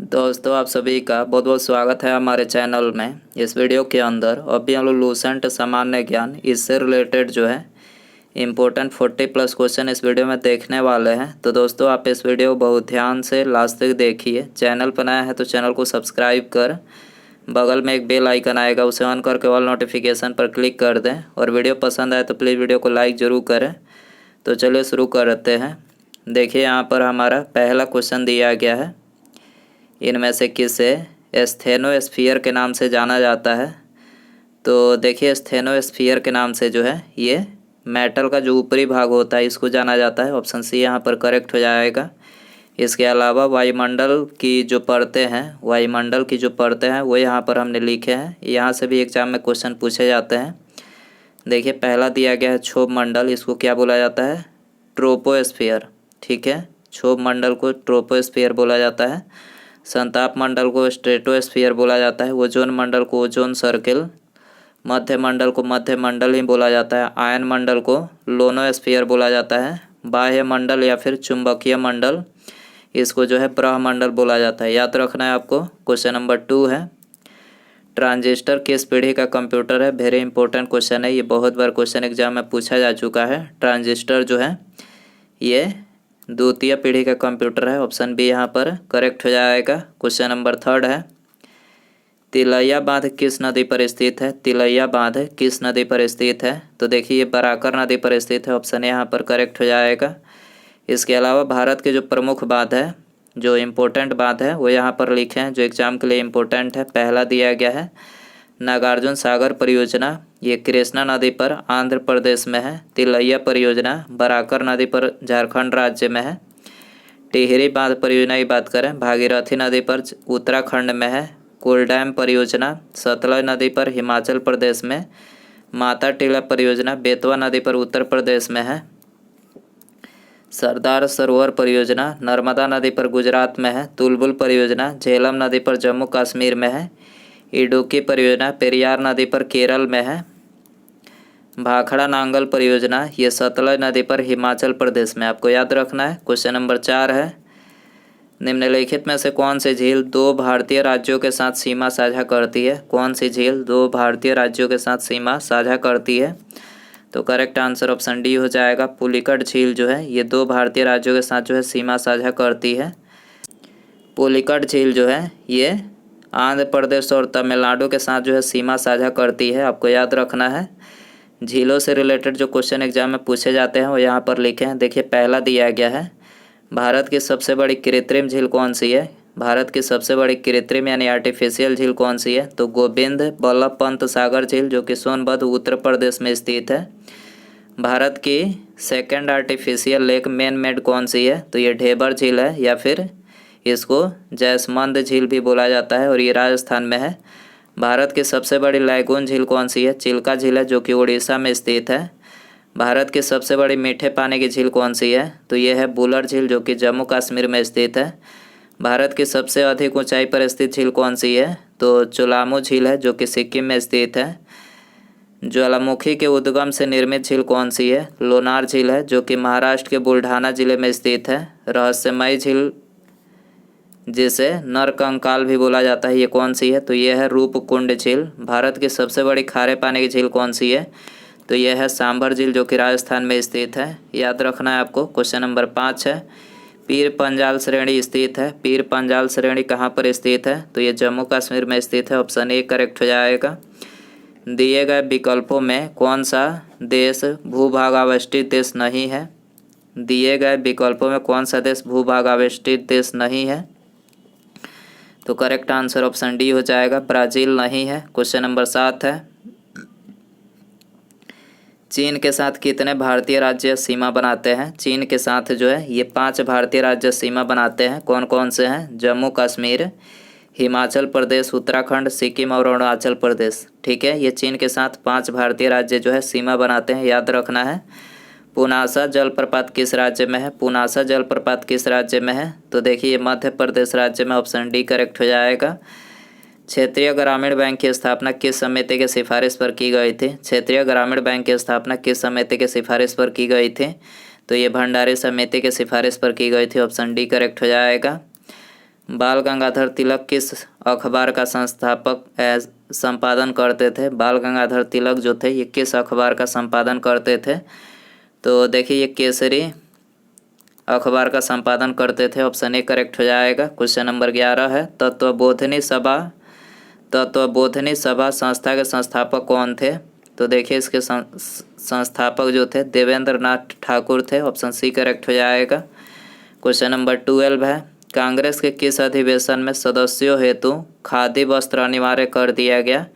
दोस्तों आप सभी का बहुत बहुत स्वागत है हमारे चैनल में। इस वीडियो के अंदर अभी हम लोग लूसेंट सामान्य ज्ञान इससे रिलेटेड जो है इम्पोर्टेंट 40+ क्वेश्चन इस वीडियो में देखने वाले हैं। तो दोस्तों आप इस वीडियो को बहुत ध्यान से लास्ट तक देखिए। चैनल पर नया है तो चैनल को सब्सक्राइब कर बगल में एक बेल आइकन आएगा, उसे ऑन करके ऑल नोटिफिकेशन पर क्लिक कर दें। और वीडियो पसंद आए तो प्लीज़ वीडियो को लाइक ज़रूर करें। तो चलिए शुरू करते हैं। देखिए यहाँ पर हमारा पहला क्वेश्चन दिया गया है, इनमें से किसे स्थेनोस्फीयर के नाम से जाना जाता है। तो देखिए स्थेनोस्फीयर के नाम से जो है ये मेटल का जो ऊपरी भाग होता है इसको जाना जाता है। ऑप्शन सी यहाँ पर करेक्ट हो जाएगा। इसके अलावा वायुमंडल की जो परतें हैं वो यहाँ पर हमने लिखे हैं। यहाँ से भी एग्जाम में क्वेश्चन पूछे जाते हैं। देखिए पहला दिया गया है क्षोभ मंडल, इसको क्या बोला जाता है? ट्रोपोस्फीयर। ठीक है, क्षोभ मंडल को ट्रोपोस्फीयर बोला जाता है। संताप मंडल को स्ट्रेटोस्फीयर बोला जाता है। ओजोन मंडल को ओजोन सर्किल, मध्य मंडल को मध्य मंडल ही बोला जाता है। आयन मंडल को लोनोस्फीयर बोला जाता है। बाह्य मंडल या फिर चुंबकीय मंडल, इसको जो है ब्रह्मंडल बोला जाता है। याद रखना है आपको। क्वेश्चन नंबर 2 है, ट्रांजिस्टर किस पीढ़ी का कंप्यूटर है? वेरी इंपॉर्टेंट क्वेश्चन है, ये बहुत बार क्वेश्चन एग्जाम में पूछा जा चुका है। ट्रांजिस्टर जो है ये द्वितीय पीढ़ी का कंप्यूटर है। ऑप्शन बी यहाँ पर करेक्ट हो जाएगा। क्वेश्चन नंबर 3 है, तिलैया बांध किस नदी पर स्थित है? तिलैया बांध किस नदी पर स्थित है? तो देखिए ये बराकर नदी पर स्थित है। ऑप्शन यहाँ पर करेक्ट हो जाएगा। इसके अलावा भारत के जो प्रमुख बांध है, जो इम्पोर्टेंट बांध है वो यहाँ पर लिखे हैं जो एग्जाम के लिए इम्पोर्टेंट है। पहला दिया गया है नागार्जुन सागर परियोजना, ये कृष्णा नदी पर आंध्र प्रदेश में है। तिलैया परियोजना बराकर नदी पर झारखंड राज्य में है। टिहरी बांध परियोजना की बात करें भागीरथी नदी पर उत्तराखंड में है। कोलडैम परियोजना सतलज नदी पर हिमाचल प्रदेश में। माता टीला परियोजना बेतवा नदी पर उत्तर प्रदेश में है। सरदार सरोवर परियोजना नर्मदा नदी पर गुजरात में है। तुलबुल परियोजना झेलम नदी पर जम्मू कश्मीर में है। इडुक्की परियोजना पेरियार नदी पर केरल में है। भाखड़ा नांगल परियोजना ये सतलज नदी पर हिमाचल प्रदेश में। आपको याद रखना है। क्वेश्चन नंबर 4 है, निम्नलिखित में से कौन सी झील 2 भारतीय राज्यों के साथ सीमा साझा करती है? कौन सी झील 2 भारतीय राज्यों के साथ सीमा साझा करती है? तो करेक्ट आंसर ऑप्शन डी हो जाएगा। पुलिकट झील जो है ये 2 भारतीय राज्यों के साथ जो है सीमा साझा करती है। पुलिकट झील जो है ये आंध्र प्रदेश और तमिलनाडु के साथ जो है सीमा साझा करती है। आपको याद रखना है। झीलों से रिलेटेड जो क्वेश्चन एग्जाम में पूछे जाते हैं वो यहाँ पर लिखे हैं। देखिए पहला दिया गया है, भारत की सबसे बड़ी कृत्रिम झील कौन सी है? भारत की सबसे बड़ी कृत्रिम यानी आर्टिफिशियल झील कौन सी है? तो गोविंद बल्लभ पंत सागर झील जो कि सोनभद्र उत्तर प्रदेश में स्थित है। भारत की second artificial lake man made कौन सी है? तो ये ढेबर झील है या फिर इसको जैसमंद झील भी बोला जाता है और ये राजस्थान में है। भारत की सबसे बड़ी लैगून झील कौन सी है? चिल्का झील है जो कि उड़ीसा में स्थित है। भारत की सबसे बड़ी मीठे पानी की झील कौन सी है? तो ये है बुलर झील जो कि जम्मू कश्मीर में स्थित है। भारत की सबसे अधिक ऊंचाई पर स्थित झील कौन सी है? तो चुलामू झील है जो कि सिक्किम में स्थित है। ज्वालामुखी के उद्गम से निर्मित झील कौन सी है? लोनार झील है जो कि महाराष्ट्र के बुल्ढाना जिले में स्थित है। रहस्यमयी झील जिसे नरकंकाल भी बोला जाता है, ये कौन सी है? तो ये है रूपकुंड झील। भारत की सबसे बड़ी खारे पानी की झील कौन सी है? तो यह है सांभर झील जो कि राजस्थान में स्थित है। याद रखना है आपको। क्वेश्चन नंबर 5 है, पीर पंजाल श्रेणी स्थित है। पीर पंजाल श्रेणी कहाँ पर स्थित है? तो ये जम्मू कश्मीर में स्थित है। ऑप्शन ए करेक्ट हो जाएगा। दिए गए विकल्पों में कौन सा देश भूभाग आवेष्टित देश नहीं है? दिए गए विकल्पों में कौन सा देश भूभाग आवेष्टित देश नहीं है? तो करेक्ट आंसर ऑप्शन डी हो जाएगा, ब्राज़ील नहीं है। क्वेश्चन नंबर 7 है, चीन के साथ कितने भारतीय राज्य सीमा बनाते हैं? चीन के साथ जो है ये 5 भारतीय राज्य सीमा बनाते हैं। कौन कौन से हैं? जम्मू कश्मीर, हिमाचल प्रदेश, उत्तराखंड, सिक्किम और अरुणाचल प्रदेश। ठीक है, ये चीन के साथ 5 भारतीय राज्य जो है सीमा बनाते हैं। याद रखना है। पुनासा जलप्रपात किस राज्य में है? पुनासा जलप्रपात किस राज्य में है? तो देखिए मध्य प्रदेश राज्य में। ऑप्शन डी करेक्ट हो जाएगा। क्षेत्रीय ग्रामीण बैंक की स्थापना किस समिति के सिफारिश पर की गई थी? क्षेत्रीय ग्रामीण बैंक की स्थापना किस समिति के सिफारिश पर की गई थी? तो ये भंडारी समिति के सिफारिश पर की गई थी। ऑप्शन डी करेक्ट हो जाएगा। बाल गंगाधर तिलक किस अखबार का संस्थापक संपादन करते थे? बाल गंगाधर तिलक जो थे ये किस अखबार का संपादन करते थे? तो देखिए ये केसरी अखबार का संपादन करते थे। ऑप्शन ए करेक्ट हो जाएगा। क्वेश्चन नंबर 11 है तत्वबोधिनी सभा संस्था के संस्थापक कौन थे? तो देखिए इसके संस्थापक जो थे देवेंद्र नाथ ठाकुर थे। ऑप्शन सी करेक्ट हो जाएगा। क्वेश्चन नंबर 12 है कांग्रेस के किस अधिवेशन में सदस्यों हेतु खादी वस्त्र अनिवार्य कर दिया गया?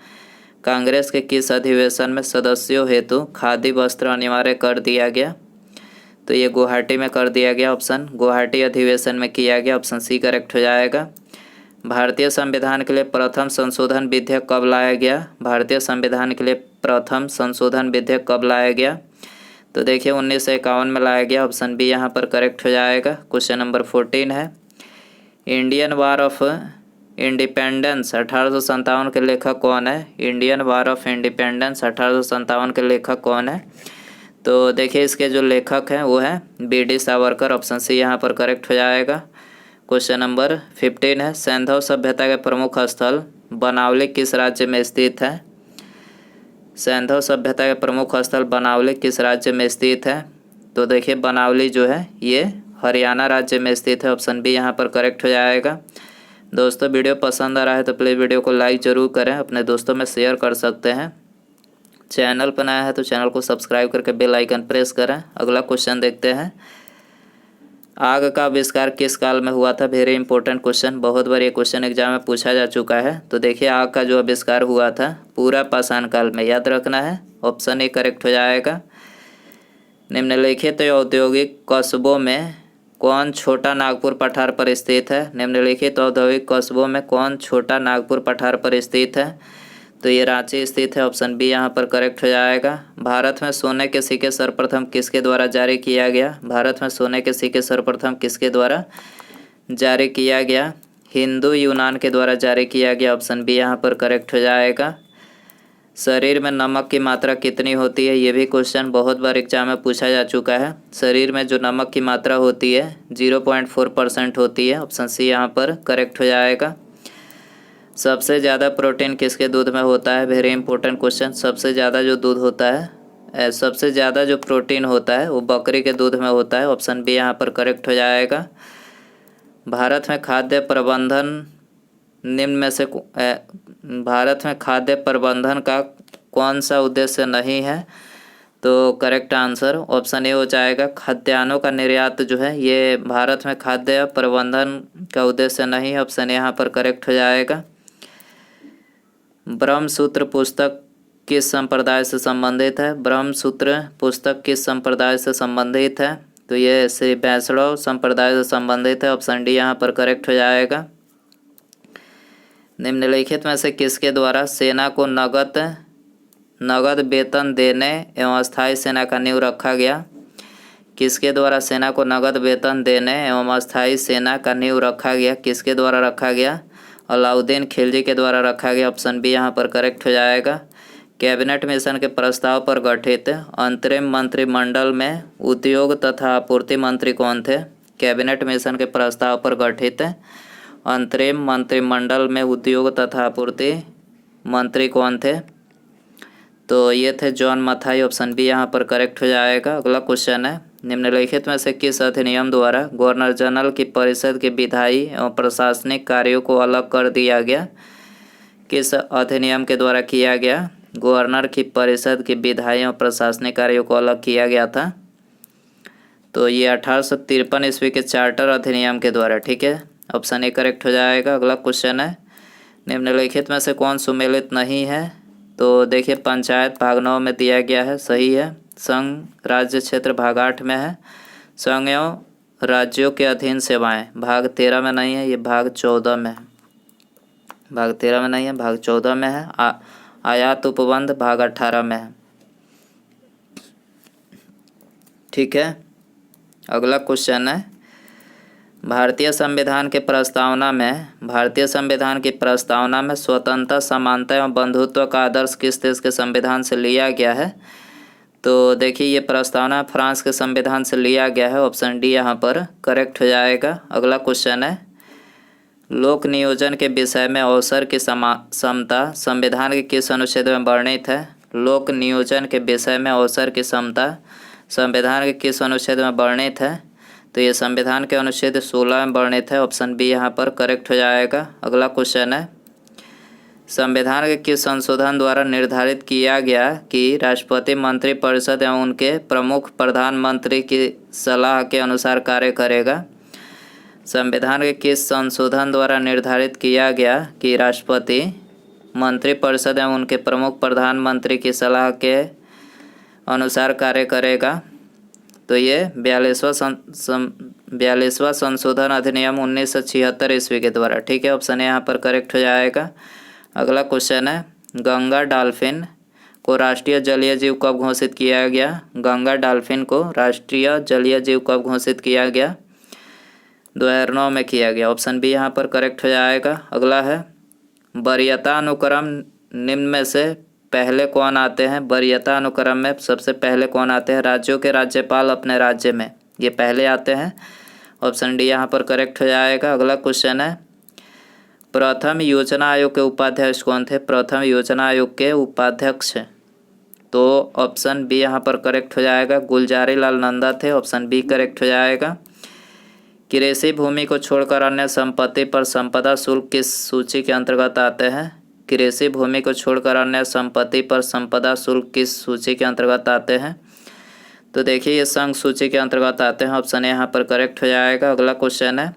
कांग्रेस के किस अधिवेशन में सदस्यों हेतु खादी वस्त्र अनिवार्य कर दिया गया? तो ये गुवाहाटी में कर दिया गया। ऑप्शन गुवाहाटी अधिवेशन में किया गया। ऑप्शन सी करेक्ट हो जाएगा। भारतीय संविधान के लिए प्रथम संशोधन विधेयक कब लाया गया? भारतीय संविधान के लिए प्रथम संशोधन विधेयक कब लाया गया? तो देखिए 1951 में लाया गया। ऑप्शन बी यहाँ पर करेक्ट हो जाएगा। क्वेश्चन नंबर 14 है इंडियन वार ऑफ इंडिपेंडेंस 1857 के लेखक कौन है? इंडियन वार ऑफ इंडिपेंडेंस 1857 के लेखक कौन है? तो देखिए इसके जो लेखक हैं वो हैं बी.डी. सावरकर। ऑप्शन सी यहाँ पर करेक्ट हो जाएगा। क्वेश्चन नंबर 15 है सैंधव सभ्यता के प्रमुख स्थल बनावली किस राज्य में स्थित है? सैंधव सभ्यता के प्रमुख स्थल बनावली किस राज्य में स्थित है? तो देखिए बनावली जो है ये हरियाणा राज्य में स्थित है। ऑप्शन बी यहाँ पर करेक्ट हो जाएगा। दोस्तों वीडियो पसंद आ रहा है तो प्लीज़ वीडियो को लाइक ज़रूर करें, अपने दोस्तों में शेयर कर सकते हैं। चैनल पर नया है तो चैनल को सब्सक्राइब करके बेल आइकन प्रेस करें। अगला क्वेश्चन देखते हैं आग का आविष्कार किस काल में हुआ था? वेरी इंपॉर्टेंट क्वेश्चन, बहुत बार ये क्वेश्चन एग्जाम में पूछा जा चुका है। तो देखिए आग का जो आविष्कार हुआ था पूरा पाषाण काल में, याद रखना है। ऑप्शन ए करेक्ट हो जाएगा। निम्नलिखित औद्योगिक कस्बों में कौन छोटा नागपुर पठार पर स्थित है? निम्नलिखित औद्योगिक कस्बों में कौन छोटा नागपुर पठार पर स्थित है? तो ये रांची स्थित है। ऑप्शन बी यहाँ पर करेक्ट हो जाएगा। भारत में सोने के सिक्के सर्वप्रथम किसके द्वारा जारी किया गया? भारत में सोने के सिक्के सर्वप्रथम किसके द्वारा जारी किया गया? हिंदू यूनान के द्वारा जारी किया गया। ऑप्शन बी यहाँ पर करेक्ट हो जाएगा। शरीर में नमक की मात्रा कितनी होती है? ये भी क्वेश्चन बहुत बार एग्जाम में पूछा जा चुका है। शरीर में जो नमक की मात्रा होती है 0.4% होती है। ऑप्शन सी यहाँ पर करेक्ट हो जाएगा। सबसे ज़्यादा प्रोटीन किसके दूध में होता है? Very important question. सबसे ज़्यादा जो दूध होता है सबसे ज़्यादा जो प्रोटीन होता है वो बकरी के दूध में होता है। ऑप्शन बी यहाँ पर करेक्ट हो जाएगा। भारत में खाद्य प्रबंधन निम्न में से भारत में खाद्य प्रबंधन का कौन सा उद्देश्य नहीं है? तो करेक्ट आंसर ऑप्शन ए हो जाएगा। खाद्यान्नों का निर्यात जो है ये भारत में खाद्य प्रबंधन का उद्देश्य नहीं है। ऑप्शन यहाँ पर करेक्ट हो जाएगा। ब्रह्मसूत्र पुस्तक किस संप्रदाय से संबंधित है? ब्रह्मसूत्र पुस्तक किस संप्रदाय से संबंधित है? तो ये श्री वैष्णव संप्रदाय से संबंधित है। ऑप्शन डी यहाँ पर करेक्ट हो जाएगा। निम्नलिखित में से किसके द्वारा सेना को नगद वेतन देने एवं अस्थायी सेना का नींव रखा गया? किसके द्वारा सेना को नगद वेतन देने एवं अस्थायी सेना का नींव रखा गया? किसके द्वारा रखा गया? अलाउद्दीन खिलजी के द्वारा रखा गया। ऑप्शन बी यहाँ पर करेक्ट हो जाएगा। कैबिनेट मिशन के प्रस्ताव पर गठित अंतरिम मंत्रिमंडल में उद्योग तथा आपूर्ति मंत्री कौन थे? कैबिनेट मिशन के प्रस्ताव पर गठित अंतरिम मंत्रिमंडल में उद्योग तथा आपूर्ति मंत्री कौन थे? तो ये थे जॉन मथाई। ऑप्शन बी यहाँ पर करेक्ट हो जाएगा। अगला क्वेश्चन है निम्नलिखित में से किस अधिनियम द्वारा गवर्नर जनरल की परिषद के विधायी एवं प्रशासनिक कार्यों को अलग कर दिया गया? किस अधिनियम के द्वारा किया गया? गवर्नर की परिषद के विधायी एवं प्रशासनिक कार्यों को अलग किया गया था। तो ये 1853 ईस्वी के चार्टर अधिनियम के द्वारा। ठीक है, ऑप्शन ए करेक्ट हो जाएगा। अगला क्वेश्चन है निम्नलिखित में से कौन सुमेलित नहीं है? तो देखिए पंचायत भाग 9 में दिया गया है, सही है। संघ राज्य क्षेत्र भाग 8 में है। संघ एवं राज्यों के अधीन सेवाएं भाग 13 में नहीं है, ये भाग 14 में है। भाग 13 में नहीं है, भाग 14 में है। आयात उपबंध भाग 18 में है। ठीक है, अगला क्वेश्चन है भारतीय संविधान की प्रस्तावना में स्वतंत्रता, समानता एवं बंधुत्व का आदर्श किस देश के संविधान से लिया गया है? तो देखिए ये प्रस्तावना फ्रांस के संविधान से लिया गया है। ऑप्शन डी यहाँ पर करेक्ट हो जाएगा। अगला क्वेश्चन है लोक नियोजन के विषय में अवसर की समता संविधान के किस अनुच्छेद में वर्णित है? लोक नियोजन के विषय में अवसर की समता संविधान के किस अनुच्छेद में वर्णित है? तो ये संविधान के अनुच्छेद 16 में वर्णित है। ऑप्शन बी यहाँ पर करेक्ट हो जाएगा। अगला क्वेश्चन है, संविधान के किस संशोधन द्वारा निर्धारित किया गया कि राष्ट्रपति मंत्रिपरिषद एवं उनके प्रमुख प्रधानमंत्री की सलाह के अनुसार कार्य करेगा? संविधान के किस संशोधन द्वारा निर्धारित किया गया कि राष्ट्रपति मंत्रिपरिषद एवं उनके प्रमुख प्रधानमंत्री की सलाह के अनुसार कार्य करेगा? तो ये 42वां संशोधन अधिनियम 1976 ईस्वी के द्वारा। ठीक है, ऑप्शन यहाँ पर करेक्ट हो जाएगा। अगला क्वेश्चन है, गंगा डॉल्फिन को राष्ट्रीय जलीय जीव कब घोषित किया गया? गंगा डॉल्फिन को राष्ट्रीय जलीय जीव कब घोषित किया गया? 2009 में किया गया। ऑप्शन बी यहाँ पर करेक्ट हो जाएगा। अगला है, वरीयता अनुक्रम निम्न में से पहले कौन आते हैं? वरीयता अनुक्रम में सबसे पहले कौन आते हैं? राज्यों के राज्यपाल अपने राज्य में, ये पहले आते हैं। ऑप्शन डी यहाँ पर करेक्ट हो जाएगा। अगला क्वेश्चन है, प्रथम योजना आयोग के उपाध्यक्ष कौन थे? प्रथम योजना आयोग के उपाध्यक्ष, तो ऑप्शन बी यहाँ पर करेक्ट हो जाएगा, गुलजारी लाल नंदा थे। ऑप्शन बी करेक्ट हो जाएगा। कृषि भूमि को छोड़कर अन्य संपत्ति पर संपदा शुल्क किस सूची के अंतर्गत आते हैं? कृषि भूमि को छोड़कर अन्य संपत्ति पर संपदा शुल्क किस सूची के अंतर्गत आते हैं? तो देखिए ये संघ सूची के अंतर्गत आते हैं। ऑप्शन यहाँ पर करेक्ट हो जाएगा। अगला क्वेश्चन है,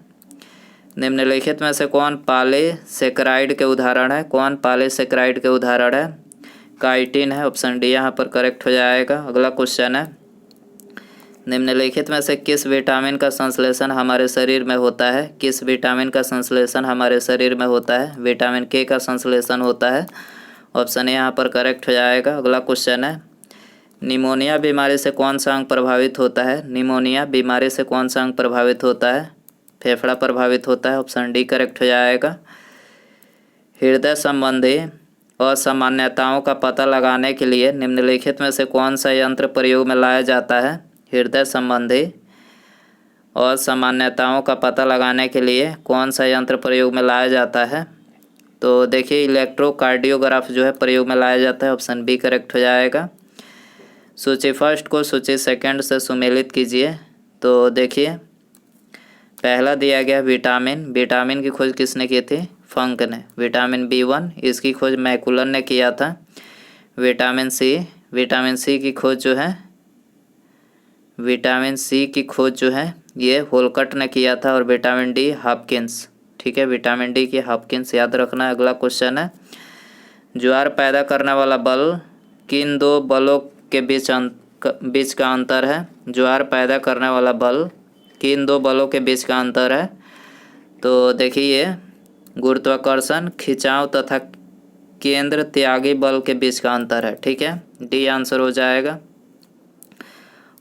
निम्नलिखित में से कौन पॉलीसेकेराइड के उदाहरण है? कौन पॉलीसेकेराइड के उदाहरण है? काइटिन है। ऑप्शन डी यहाँ पर करेक्ट हो जाएगा। अगला क्वेश्चन है, निम्नलिखित में से किस विटामिन का संश्लेषण हमारे शरीर में होता है? किस विटामिन का संश्लेषण हमारे शरीर में होता है? विटामिन के का संश्लेषण होता है। ऑप्शन यहाँ पर करेक्ट हो जाएगा। अगला क्वेश्चन है, निमोनिया बीमारी से कौन सा अंग प्रभावित होता है? निमोनिया बीमारी से कौन सा अंग प्रभावित होता है? फेफड़ा प्रभावित होता है। ऑप्शन डी करेक्ट हो जाएगा। हृदय संबंधी असामान्यताओं का पता लगाने के लिए निम्नलिखित में से कौन सा यंत्र प्रयोग में लाया जाता है? हृदय संबंधी असामान्यताओं का पता लगाने के लिए कौन सा यंत्र प्रयोग में लाया जाता है? तो देखिए इलेक्ट्रोकार्डियोग्राफ जो है प्रयोग में लाया जाता है। ऑप्शन बी करेक्ट हो जाएगा। सूची फर्स्ट को सूची सेकंड से सुमेलित कीजिए। तो देखिए पहला दिया गया विटामिन, विटामिन की खोज किसने की थी? फंक ने। विटामिन B1 इसकी खोज मैकुलन ने किया था। विटामिन सी की खोज जो है विटामिन सी की खोज जो है ये होलकट ने किया था। और विटामिन डी हॉपकिंस। ठीक है, विटामिन डी की हॉपकिंस याद रखना है। अगला क्वेश्चन है, ज्वार पैदा करने वाला बल किन दो बलों के बीच का अंतर है? ज्वार पैदा करने वाला बल किन दो बलों के बीच का अंतर है? तो देखिए गुरुत्वाकर्षण, खिंचाव तथा केंद्र त्यागी बल के बीच का अंतर है। ठीक है, डी आंसर हो जाएगा।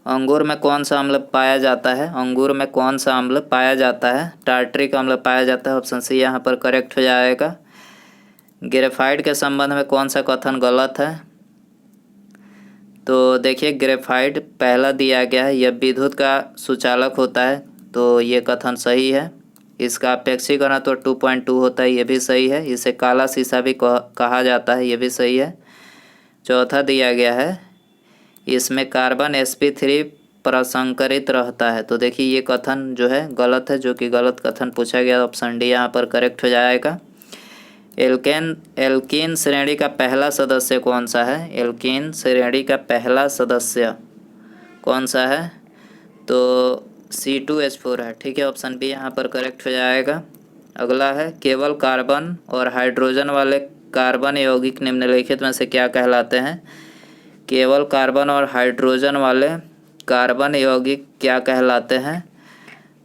अंगूर में कौन सा अम्ल पाया जाता है? अंगूर में कौन सा अम्ल पाया जाता है? टार्ट्रिक अम्ल पाया जाता है। ऑप्शन सी यहाँ पर करेक्ट हो जाएगा। ग्रेफाइट के संबंध में कौन सा कथन गलत है? तो देखिए ग्रेफाइट पहला दिया गया है, यह विद्युत का सुचालक होता है, तो ये कथन सही है। इसका अपेक्षिक घनत्व 2.2 होता है, ये भी सही है। इसे काला शीशा भी कहा जाता है, ये भी सही है। चौथा दिया गया है, इसमें कार्बन sp3 प्रसंकरित रहता है, तो देखिए ये कथन जो है गलत है, जो कि गलत कथन पूछा गया। ऑप्शन डी यहाँ पर करेक्ट हो जाएगा। एल्कीन श्रेणी का पहला सदस्य कौन सा है? एल्कीन श्रेणी का पहला सदस्य कौन सा है? तो C2H4 है। ठीक है, ऑप्शन बी यहाँ पर करेक्ट हो जाएगा। अगला है, केवल कार्बन और हाइड्रोजन वाले कार्बन यौगिक निम्नलिखित में से क्या कहलाते हैं? केवल कार्बन और हाइड्रोजन वाले कार्बन यौगिक क्या कहलाते हैं?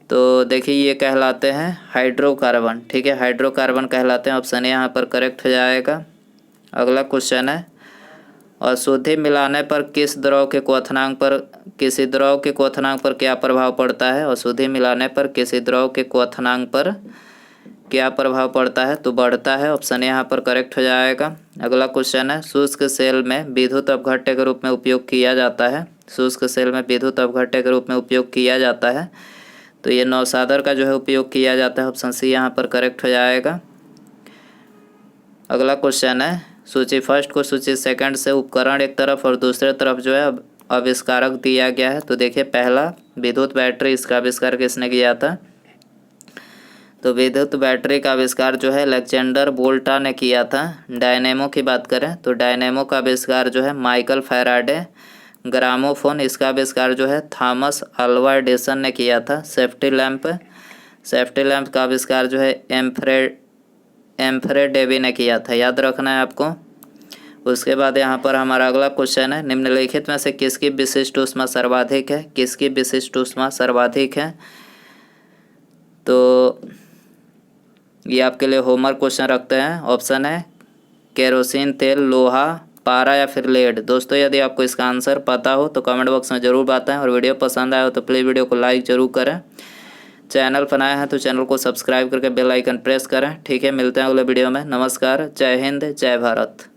तो देखिए ये कहलाते हैं हाइड्रोकार्बन। ठीक है, हाइड्रोकार्बन कहलाते हैं। ऑप्शन यहाँ पर करेक्ट हो जाएगा। अगला क्वेश्चन है, अशुद्धि मिलाने पर किसी द्रव के क्वथनांक पर क्या प्रभाव पड़ता है? अशुद्धि मिलाने पर किसी द्रव के क्वथनांक पर क्या प्रभाव पड़ता है? तो बढ़ता है। ऑप्शन यहाँ पर करेक्ट हो जाएगा। अगला क्वेश्चन है, शुष्क सेल में विद्युत अपघट्य के रूप में उपयोग किया जाता है। शुष्क सेल में विद्युत अपघट्य के रूप में उपयोग किया जाता है, तो ये नौसादर का जो है उपयोग किया जाता है। ऑप्शन सी यहाँ पर करेक्ट हो जाएगा। अगला क्वेश्चन है, सूची फर्स्ट को सूची सेकंड से उपकरण एक तरफ और दूसरे तरफ जो है आविष्कारक दिया गया है। तो देखिए, पहला विद्युत बैटरी, इसका आविष्कार किसने किया था? तो विद्युत बैटरी का आविष्कार जो है अलेक्जेंडर वोल्टा ने किया था। डायनेमो की बात करें तो डायनेमो का आविष्कार जो है माइकल फैराडे। ग्रामोफोन, इसका आविष्कार जो है थॉमस अल्वा एडिसन ने किया था। सेफ्टी लैंप का आविष्कार जो है एम्फ्रे डेवी ने किया था। याद रखना है आपको। उसके बाद यहाँ पर हमारा अगला क्वेश्चन है, निम्नलिखित में से किसकी विशिष्ट ऊष्मा सर्वाधिक है? किसकी विशिष्ट ऊष्मा सर्वाधिक है? तो ये आपके लिए होमवर्क क्वेश्चन रखते हैं। ऑप्शन है केरोसिन तेल, लोहा, पारा या फिर लेड। दोस्तों, यदि आपको इसका आंसर पता हो तो कमेंट बॉक्स में ज़रूर बताएं, और वीडियो पसंद आया हो तो प्लीज़ वीडियो को लाइक ज़रूर करें। चैनल पर नया है तो चैनल को सब्सक्राइब करके बेल आइकन प्रेस करें। ठीक है, मिलते हैं अगले वीडियो में। नमस्कार, जय हिंद, जय भारत।